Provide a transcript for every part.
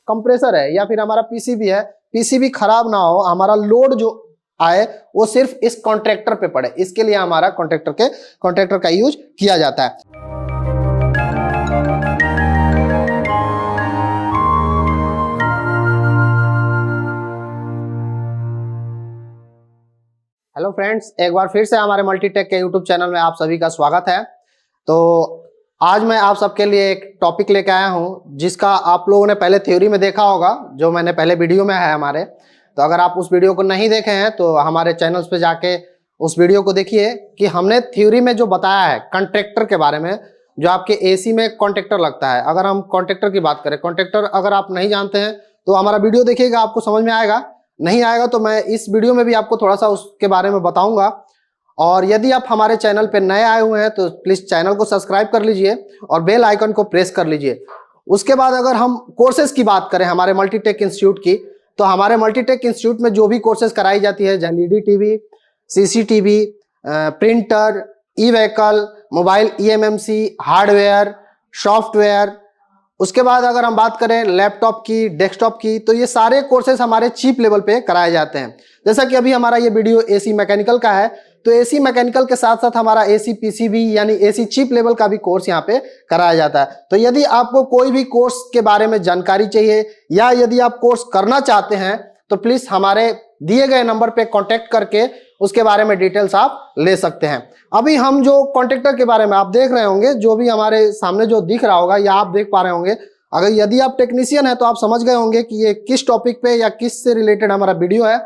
Compressor है या फिर हमारा पीसीबी है, पीसीबी खराब ना हो, हमारा लोड जो आए वो सिर्फ इस कॉन्ट्रैक्टर पे पड़े, इसके लिए हमारा कॉन्ट्रैक्टर का यूज किया जाता है। हेलो फ्रेंड्स, एक बार फिर से हमारे मल्टीटेक के यूट्यूब चैनल में आप सभी का स्वागत है। तो आज मैं आप सबके लिए एक टॉपिक लेके आया हूं जिसका आप लोगों ने पहले थ्योरी में देखा होगा, जो मैंने पहले वीडियो में है हमारे। तो अगर आप उस वीडियो को नहीं देखे हैं तो हमारे चैनल्स पे जाके उस वीडियो को देखिए कि हमने थ्योरी में जो बताया है कॉन्ट्रैक्टर के बारे में, जो आपके एसी में कॉन्ट्रैक्टर लगता है। अगर हम कॉन्ट्रैक्टर की बात करें, कॉन्ट्रैक्टर अगर आप नहीं जानते हैं तो हमारा वीडियो देखिएगा, आपको समझ में आएगा। नहीं आएगा तो मैं इस वीडियो में भी आपको थोड़ा सा उसके बारे में बताऊंगा। और यदि आप हमारे चैनल पे नए आए हुए हैं तो प्लीज चैनल को सब्सक्राइब कर लीजिए और बेल आइकन को प्रेस कर लीजिए। उसके बाद अगर हम कोर्सेज की बात करें हमारे मल्टीटेक इंस्टीट्यूट की, तो हमारे मल्टीटेक इंस्टीट्यूट में जो भी कोर्सेज कराई जाती है, LED TV, CCTV, printer, E vehicle, mobile eMMC, hardware, software, उसके बाद अगर हम बात करें लैपटॉप की, डेस्कटॉप की, तो ये सारे कोर्सेज हमारे चीप लेवल पे कराए जाते हैं। जैसा कि अभी हमारा ये वीडियो एसी मैकेनिकल का है, तो एसी मैकेनिकल के साथ साथ हमारा एसी पीसीबी यानी एसी चीप लेवल का भी कोर्स यहाँ पे कराया जाता है। तो यदि आपको कोई भी कोर्स के बारे में जानकारी चाहिए या यदि आप कोर्स करना चाहते हैं तो प्लीज हमारे दिए गए नंबर पे कांटेक्ट करके उसके बारे में डिटेल्स आप ले सकते हैं। अभी हम जो कॉन्ट्रैक्टर के बारे में आप देख रहे होंगे, जो भी हमारे सामने जो दिख रहा होगा या आप देख पा रहे होंगे, अगर यदि आप टेक्नीशियन है तो आप समझ गए होंगे कि ये किस टॉपिक पे या किस से रिलेटेड हमारा वीडियो है।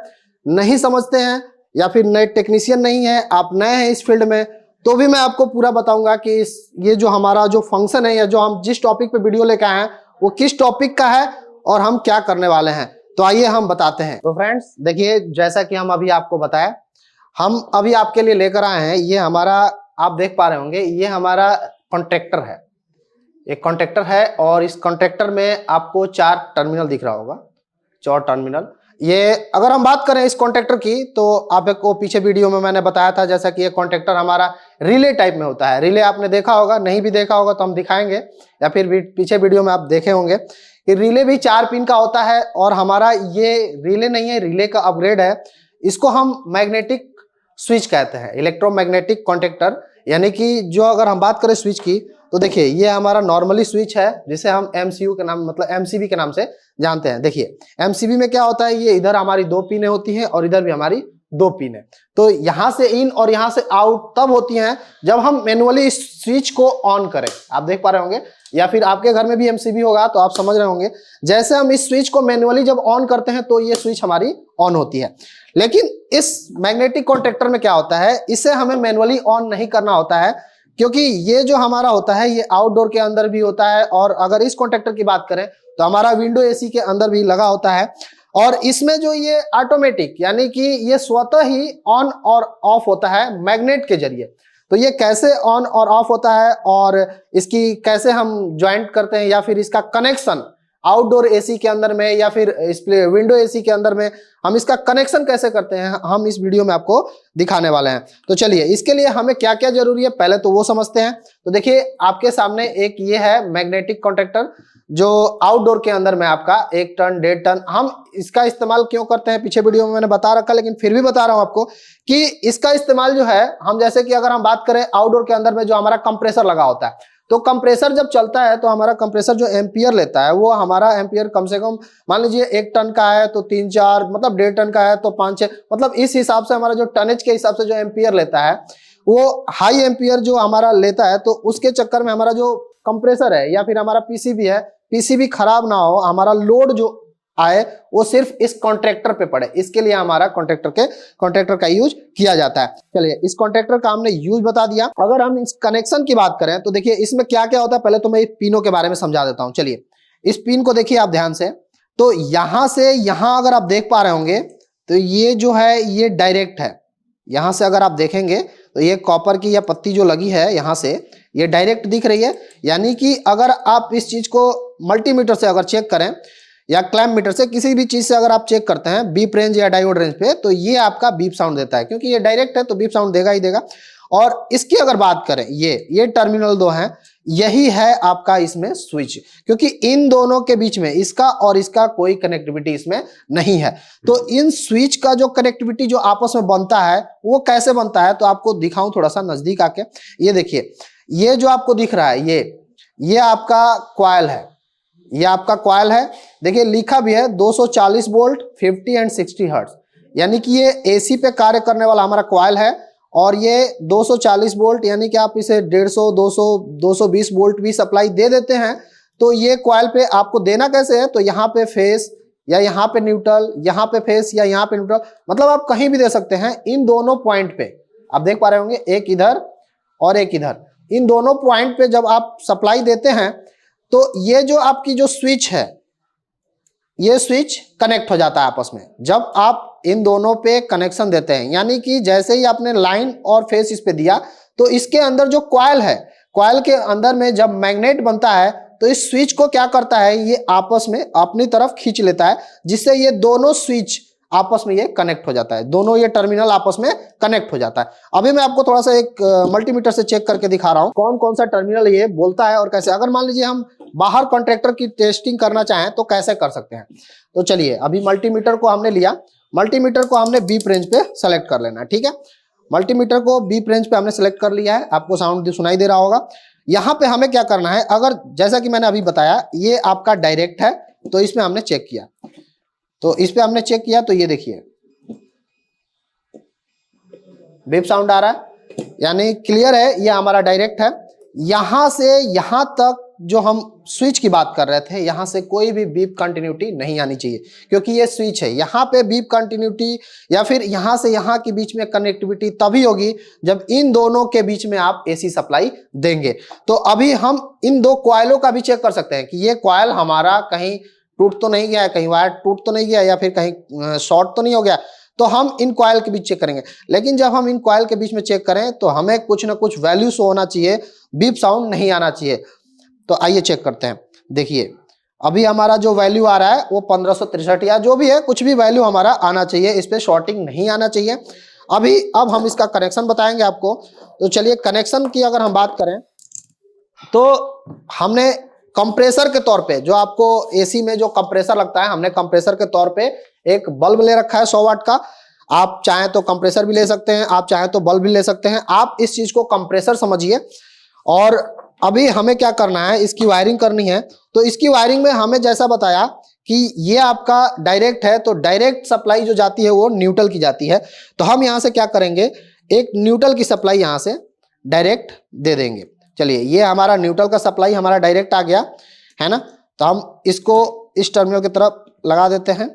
नहीं समझते हैं या फिर नए टेक्नीशियन नहीं है, आप नए हैं इस फील्ड में, तो भी मैं आपको पूरा बताऊंगा कि ये जो हमारा जो फंक्शन है या जो हम जिस टॉपिक पे वीडियो लेकर आए हैं वो किस टॉपिक का है और हम क्या करने वाले हैं। तो आइए हम बताते हैं। तो फ्रेंड्स देखिए, जैसा कि हम अभी आपको बताया, हम अभी आपके लिए लेकर आए हैं, ये हमारा आप देख पा रहे होंगे, ये हमारा कॉन्ट्रैक्टर है। एक कॉन्ट्रैक्टर है और इस कॉन्ट्रैक्टर में आपको 4 टर्मिनल दिख रहा होगा, 4 टर्मिनल। ये अगर हम बात करें इस कॉन्ट्रैक्टर की तो आपको पीछे वीडियो में मैंने बताया था, जैसा कि ये कॉन्ट्रैक्टर हमारा रिले टाइप में होता है। रिले आपने देखा होगा, नहीं भी देखा होगा तो हम दिखाएंगे, या फिर पीछे वीडियो में आप देखे होंगे कि रिले भी 4 पिन का होता है। और हमारा ये रिले नहीं है, रिले का अपग्रेड है। इसको हम मैग्नेटिक स्विच कहते हैं, इलेक्ट्रोमैग्नेटिक कॉन्ट्रैक्टर। यानी कि जो अगर हम बात करें स्विच की तो देखिए ये हमारा नॉर्मली स्विच है जिसे हम एमसीयू के नाम मतलब एमसीबी के नाम से जानते हैं। देखिए एमसीबी में क्या होता है, ये इधर हमारी 2 पिनें होती हैं और इधर भी हमारी 2 पिन है। तो यहां से इन और यहां से आउट तब होती हैं जब हम मैनुअली इस स्विच को ऑन करें। आप देख पा रहे होंगे, या फिर आपके घर में भी एमसीबी होगा तो आप समझ रहे होंगे, जैसे हम इस स्विच को मैनुअली जब ऑन करते हैं तो ये स्विच हमारी ऑन होती है। लेकिन इस मैग्नेटिक कॉन्ट्रैक्टर में क्या होता है, इसे हमें मैनुअली ऑन नहीं करना होता है, क्योंकि ये जो हमारा होता है ये आउटडोर के अंदर भी होता है। और अगर इस कॉन्ट्रैक्टर की बात करें तो हमारा विंडो एसी के अंदर भी लगा होता है। और इसमें जो ये ऑटोमेटिक यानी कि ये स्वतः ही ऑन और ऑफ होता है मैग्नेट के जरिए। तो ये कैसे ऑन और ऑफ होता है और इसकी कैसे हम ज्वाइंट करते हैं या फिर इसका कनेक्शन आउटडोर एसी के अंदर में या फिर इस विंडो एसी के अंदर में हम इसका कनेक्शन कैसे करते हैं, हम इस वीडियो में आपको दिखाने वाले हैं। तो चलिए इसके लिए हमें क्या क्या जरूरी है पहले तो वो समझते हैं। तो देखिए आपके सामने एक ये है मैग्नेटिक कॉन्ट्रैक्टर, जो आउटडोर के अंदर में आपका 1 टन 1.5 टन। हम इसका इस्तेमाल क्यों करते हैं पीछे वीडियो में मैंने बता रखा, लेकिन फिर भी बता रहा हूं आपको कि इसका इस्तेमाल जो है, हम जैसे कि अगर हम बात करें आउटडोर के अंदर में जो हमारा कंप्रेसर लगा होता है, तो कंप्रेसर जब चलता है तो हमारा कंप्रेसर जो एम्पियर लेता है वो हमारा एम्पियर कम से कम मान लीजिए 1 टन का है तो 3-4 मतलब 1.5 टन का है तो 5-6 मतलब इस हिसाब से हमारा जो टनेज के हिसाब से जो एम्पियर लेता है वो हाई एम्पियर जो हमारा लेता है। तो उसके चक्कर में हमारा जो कंप्रेसर है या फिर हमारा पीसीबी है, पीसीबी खराब ना हो, हमारा लोड जो आए वो सिर्फ इस कॉन्ट्रैक्टर पे पड़े, इसके लिए हमारा कॉन्ट्रैक्टर का यूज किया जाता है। चलिए इस कॉन्ट्रैक्टर का हमने यूज बता दिया। अगर हम इस कनेक्शन की बात करें तो देखिए इसमें क्या क्या होता है, पहले तो मैं इस पिनों के बारे में समझा देता हूं। चलिए इस पिन को देखिए आप ध्यान से, तो यहां से यहां अगर आप देख पा रहे होंगे तो ये जो है ये डायरेक्ट है। यहां से अगर आप देखेंगे तो ये कॉपर की या पत्ती जो लगी है यहां से ये डायरेक्ट दिख रही है। यानी कि अगर आप इस चीज को मल्टीमीटर से अगर चेक करें या क्लैम्प मीटर से, किसी भी चीज से अगर आप चेक करते हैं बीप रेंज या डायोड रेंज पे, तो ये आपका बीप साउंड देता है, क्योंकि ये डायरेक्ट है तो बीप साउंड देगा ही देगा। और इसकी अगर बात करें, ये टर्मिनल 2 हैं, यही है आपका इसमें स्विच, क्योंकि इन दोनों के बीच में इसका और इसका कोई कनेक्टिविटी इसमें नहीं है। तो इन स्विच का जो कनेक्टिविटी जो आपस में बनता है वो कैसे बनता है, तो आपको दिखाऊं थोड़ा सा नजदीक आके। ये देखिए, ये जो आपको दिख रहा है ये आपका कॉइल है, ये आपका कॉइल है। देखिए लिखा भी है 240 वोल्ट 50 एंड 60 हर्ट्ज, यानी कि ये एसी पे कार्य करने वाला हमारा कॉइल है। और ये 240 वोल्ट यानी कि आप इसे 150, 200, 220 वोल्ट भी सप्लाई दे देते हैं। तो ये कॉइल पे आपको देना कैसे है, तो यहाँ पे फेस या यहाँ पे न्यूट्रल, यहाँ पे फेस या यहाँ पे न्यूट्रल, मतलब आप कहीं भी दे सकते हैं। इन दोनों पॉइंट पे आप देख पा रहे होंगे, एक इधर और एक इधर, इन दोनों पॉइंट पे जब आप सप्लाई देते हैं तो ये जो आपकी जो स्विच है, ये स्विच कनेक्ट हो जाता है आपस में। जब आप इन दोनों पे कनेक्शन देते हैं, यानी कि जैसे ही आपने लाइन और फेस इस पे दिया, तो इसके अंदर जो कॉइल है, कॉइल के अंदर में जब मैग्नेट बनता है तो इस स्विच को क्या करता है, ये आपस में अपनी तरफ खींच लेता है, जिससे ये दोनों स्विच आपस में ये कनेक्ट हो जाता है, दोनों ये टर्मिनल आपस में कनेक्ट हो जाता है। अभी मैं आपको थोड़ा सा एक मल्टीमीटर से चेक करके दिखा रहा हूं कौन कौन सा टर्मिनल ये बोलता है और कैसे। अगर मान लीजिए हम बाहर कॉन्ट्रैक्टर की टेस्टिंग करना चाहें तो कैसे कर सकते हैं, तो चलिए अभी मल्टीमीटर को हमने लिया, मल्टीमीटर को हमने बीप रेंज पे सेलेक्ट कर लेना है, ठीक है। मल्टीमीटर को बीप रेंज पे हमने सेलेक्ट कर लिया है, आपको साउंड सुनाई दे रहा होगा। यहाँ पे हमें क्या करना है, अगर जैसा कि मैंने अभी बताया ये आपका डायरेक्ट है, तो इसमें हमने चेक किया, तो इस पे हमने चेक किया, तो ये देखिए बीप साउंड आ रहा है, यानी क्लियर है, ये हमारा डायरेक्ट है। यहां से यहां तक जो हम स्विच की बात कर रहे थे, यहां से कोई भी बीप कंटिन्यूटी नहीं आनी चाहिए, क्योंकि ये स्विच है। यहां पे बीप कंटिन्यूटी या फिर यहां से यहां के बीच में कनेक्टिविटी तभी होगी जब इन दोनों के बीच में आप एसी सप्लाई देंगे। तो अभी हम इन दो कॉइलों का भी चेक कर सकते हैं कि ये कॉइल हमारा कहीं टूट तो नहीं गया है, कहीं वायर टूट तो नहीं गया, या फिर कहीं शॉर्ट तो नहीं हो गया। तो हम इन कॉइल के बीच चेक करेंगे, लेकिन जब हम इन कॉइल के बीच में चेक करें तो हमें कुछ ना कुछ वैल्यू शो होना चाहिए, बीप साउंड नहीं आना चाहिए। तो आइए चेक करते हैं। देखिए अभी हमारा जो वैल्यू आ रहा है वो 1563 या जो भी है, कुछ भी वैल्यू हमारा आना चाहिए, इस पे शॉर्टिंग नहीं आना चाहिए। अब हम इसका कनेक्शन बताएंगे आपको। तो चलिए कनेक्शन की अगर हम बात करें तो हमने कंप्रेसर के तौर पे, जो आपको एसी में जो कंप्रेसर लगता है, हमने कंप्रेसर के तौर पे एक बल्ब ले रखा है 100 वाट का। आप चाहें तो कंप्रेसर भी ले सकते हैं, आप चाहें तो बल्ब भी ले सकते हैं। आप इस चीज को कंप्रेसर समझिए। और अभी हमें क्या करना है, इसकी वायरिंग करनी है। तो इसकी वायरिंग में हमें जैसा बताया कि ये आपका डायरेक्ट है, तो डायरेक्ट सप्लाई जो जाती है वो न्यूट्रल की जाती है। तो हम यहाँ से क्या करेंगे, एक न्यूट्रल की सप्लाई यहाँ से डायरेक्ट दे देंगे। चलिए ये हमारा न्यूट्रल का सप्लाई हमारा डायरेक्ट आ गया है ना, तो हम इसको इस टर्मिनल की तरफ लगा देते हैं।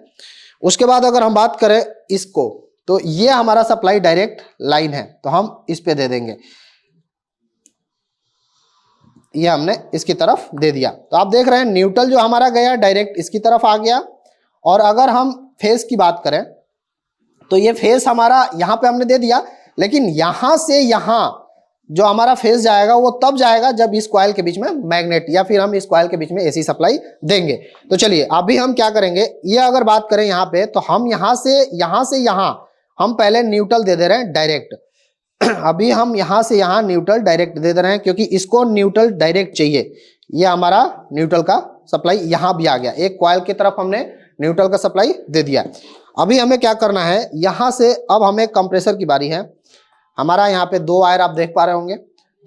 उसके बाद अगर हम बात करें इसको, तो ये हमारा सप्लाई डायरेक्ट लाइन है, तो हम इस पे दे देंगे। ये हमने इसकी तरफ दे दिया, तो आप देख रहे हैं न्यूट्रल जो हमारा गया डायरेक्ट इसकी तरफ आ गया। और अगर हम फेस की बात करें तो ये फेस हमारा यहाँ पे हमने दे दिया, लेकिन यहां से यहां जो हमारा फेस जाएगा वो तब जाएगा जब इस कॉइल के बीच में मैग्नेट या फिर हम इस कॉइल के बीच में एसी सप्लाई देंगे। तो चलिए अभी हम क्या करेंगे, ये अगर बात करें यहाँ पे, तो हम यहाँ से यहाँ हम पहले न्यूट्रल दे दे रहे हैं डायरेक्ट। अभी हम यहाँ से यहाँ न्यूट्रल डायरेक्ट दे दे रहे हैं, क्योंकि इसको न्यूट्रल डायरेक्ट चाहिए। ये हमारा न्यूट्रल का सप्लाई यहाँ भी आ गया, एक कॉइल की तरफ हमने न्यूट्रल का सप्लाई दे दिया। अभी हमें क्या करना है, यहाँ से अब हमें कंप्रेसर की बारी है। हमारा यहाँ पे दो वायर आप देख पा रहे होंगे,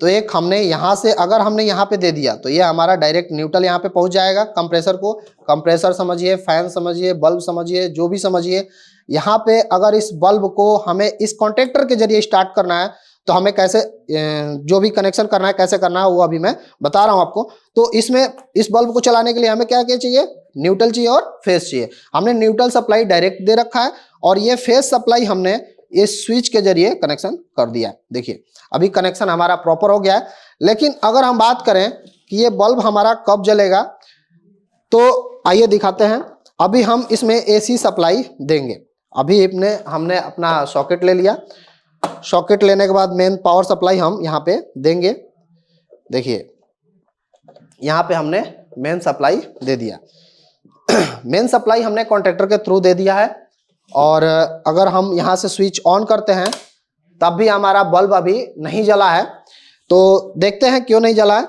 तो एक हमने यहाँ से अगर हमने यहाँ पे दे दिया तो ये हमारा डायरेक्ट न्यूट्रल यहाँ पे पहुँच जाएगा कंप्रेसर को। कंप्रेसर समझिए, फैन समझिए, बल्ब समझिए, जो भी समझिए। यहाँ पे अगर इस बल्ब को हमें इस कॉन्ट्रैक्टर के जरिए स्टार्ट करना है तो हमें कैसे, जो भी कनेक्शन करना है कैसे करना है वो अभी मैं बता रहा हूँ आपको। तो इसमें इस बल्ब को चलाने के लिए हमें क्या क्या चाहिए, न्यूट्रल चाहिए और फेस चाहिए। हमने न्यूट्रल सप्लाई डायरेक्ट दे रखा है और ये फेस सप्लाई हमने इस स्विच के जरिए कनेक्शन कर दिया है। देखिए अभी कनेक्शन हमारा प्रॉपर हो गया है। लेकिन अगर हम बात करें कि ये बल्ब हमारा कब जलेगा, तो आइए दिखाते हैं। अभी हम इसमें एसी सप्लाई देंगे। अभी हमने अपना सॉकेट ले लिया। सॉकेट लेने के बाद मेन पावर सप्लाई हम यहाँ पे देंगे। देखिए यहाँ पे हमने मेन सप्लाई दे दिया। मेन सप्लाई हमने कॉन्ट्रैक्टर के थ्रू दे दिया है। और अगर हम यहाँ से स्विच ऑन करते हैं तब भी हमारा बल्ब अभी नहीं जला है। तो देखते हैं क्यों नहीं जला है।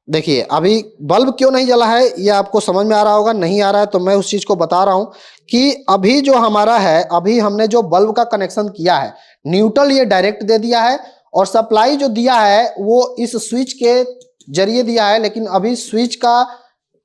देखिए अभी बल्ब क्यों नहीं जला है ये आपको समझ में आ रहा होगा, नहीं आ रहा है तो मैं उस चीज को बता रहा हूं कि अभी जो हमारा है, अभी हमने जो बल्ब का कनेक्शन किया है, न्यूट्रल ये डायरेक्ट दे दिया है और सप्लाई जो दिया है वो इस स्विच के जरिए दिया है, लेकिन अभी स्विच का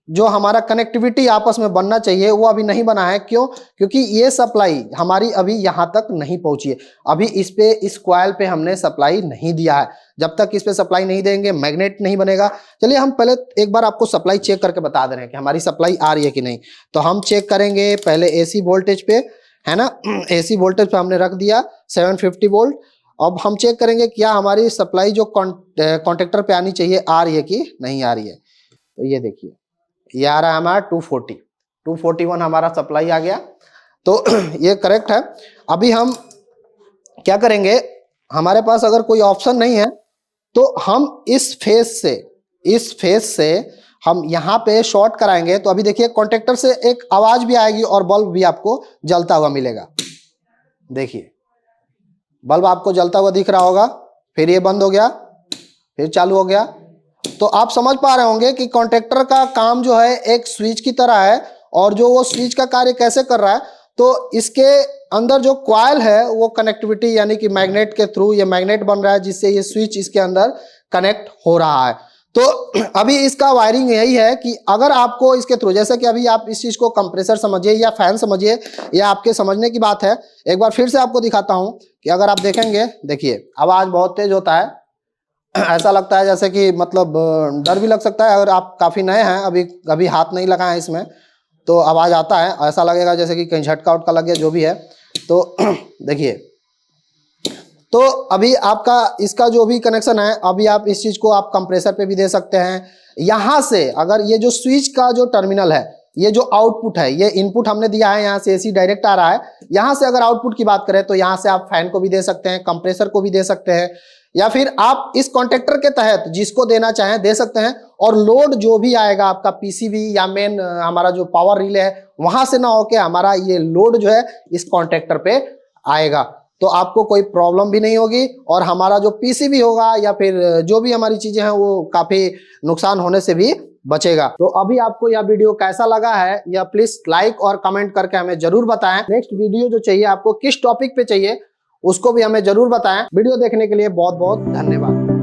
जो हमारा कनेक्टिविटी आपस में बनना चाहिए वो अभी नहीं बना है। क्यों? क्योंकि ये सप्लाई हमारी अभी यहां तक नहीं पहुंची है। अभी इस पे, इस कॉइल पे हमने सप्लाई नहीं दिया है। जब तक इस पे सप्लाई नहीं देंगे मैग्नेट नहीं बनेगा। चलिए हम पहले एक बार आपको सप्लाई चेक करके बता दे रहे हैं कि हमारी सप्लाई आ रही है कि नहीं। तो हम चेक करेंगे पहले एसी वोल्टेज पे, है ना। एसी वोल्टेज पे हमने रख दिया 750 वोल्ट। अब हम चेक करेंगे क्या हमारी सप्लाई जो कॉन्टेक्टर पे आनी चाहिए आ रही है कि नहीं आ रही है। तो ये देखिए ये आ रहा है हमारा 241 हमारा सप्लाई आ गया, तो ये करेक्ट है। अभी हम क्या करेंगे, हमारे पास अगर कोई ऑप्शन नहीं है तो हम इस फेस से हम यहाँ पे शॉर्ट कराएंगे। तो अभी देखिए कॉन्टेक्टर से एक आवाज भी आएगी और बल्ब भी आपको जलता हुआ मिलेगा। देखिए बल्ब आपको जलता हुआ दिख रहा होगा, फिर ये बंद हो गया, फिर चालू हो गया। तो आप समझ पा रहे होंगे कि कॉन्टेक्टर का काम जो है एक स्विच की तरह है, और जो वो स्विच का कार्य कैसे कर रहा है, तो इसके अंदर जो कॉइल है वो कनेक्टिविटी यानी कि मैग्नेट के थ्रू ये मैग्नेट बन रहा है, जिससे ये स्विच इसके अंदर कनेक्ट हो रहा है। तो अभी इसका वायरिंग यही है कि अगर आपको इसके थ्रू, जैसे कि अभी आप इस चीज को कंप्रेसर समझिए या फैन समझिए, या आपके समझने की बात है। एक बार फिर से आपको दिखाता हूं कि अगर आप देखेंगे, देखिए आवाज बहुत तेज होता है, ऐसा लगता है जैसे कि मतलब डर भी लग सकता है। अगर आप काफी नए हैं, अभी हाथ नहीं लगा है इसमें, तो आवाज आता है, ऐसा लगेगा जैसे कि कहीं झटका उटका लग गया, जो भी है। तो देखिए, तो अभी आपका इसका जो भी कनेक्शन है, अभी आप इस चीज को आप कंप्रेसर पे भी दे सकते हैं। यहां से अगर ये जो स्विच का जो टर्मिनल है, ये जो आउटपुट है, ये इनपुट हमने दिया है, यहाँ से एसी डायरेक्ट आ रहा है। यहां से अगर आउटपुट की बात करें तो यहां से आप फैन को भी दे सकते हैं, कंप्रेसर को भी दे सकते हैं, या फिर आप इस कॉन्टेक्टर के तहत जिसको देना चाहें दे सकते हैं। और लोड जो भी आएगा आपका पीसीबी या मेन हमारा जो पावर रिले है, वहां से ना होके हमारा ये लोड जो है इस कॉन्टेक्टर पे आएगा, तो आपको कोई प्रॉब्लम भी नहीं होगी, और हमारा जो पीसीबी होगा या फिर जो भी हमारी चीजें हैं वो काफी नुकसान होने से भी बचेगा। तो अभी आपको यह वीडियो कैसा लगा है यह प्लीज लाइक और कमेंट करके हमें जरूर बताएं। नेक्स्ट वीडियो जो चाहिए आपको, किस टॉपिक पे चाहिए, उसको भी हमें जरूर बताएं। वीडियो देखने के लिए बहुत बहुत धन्यवाद।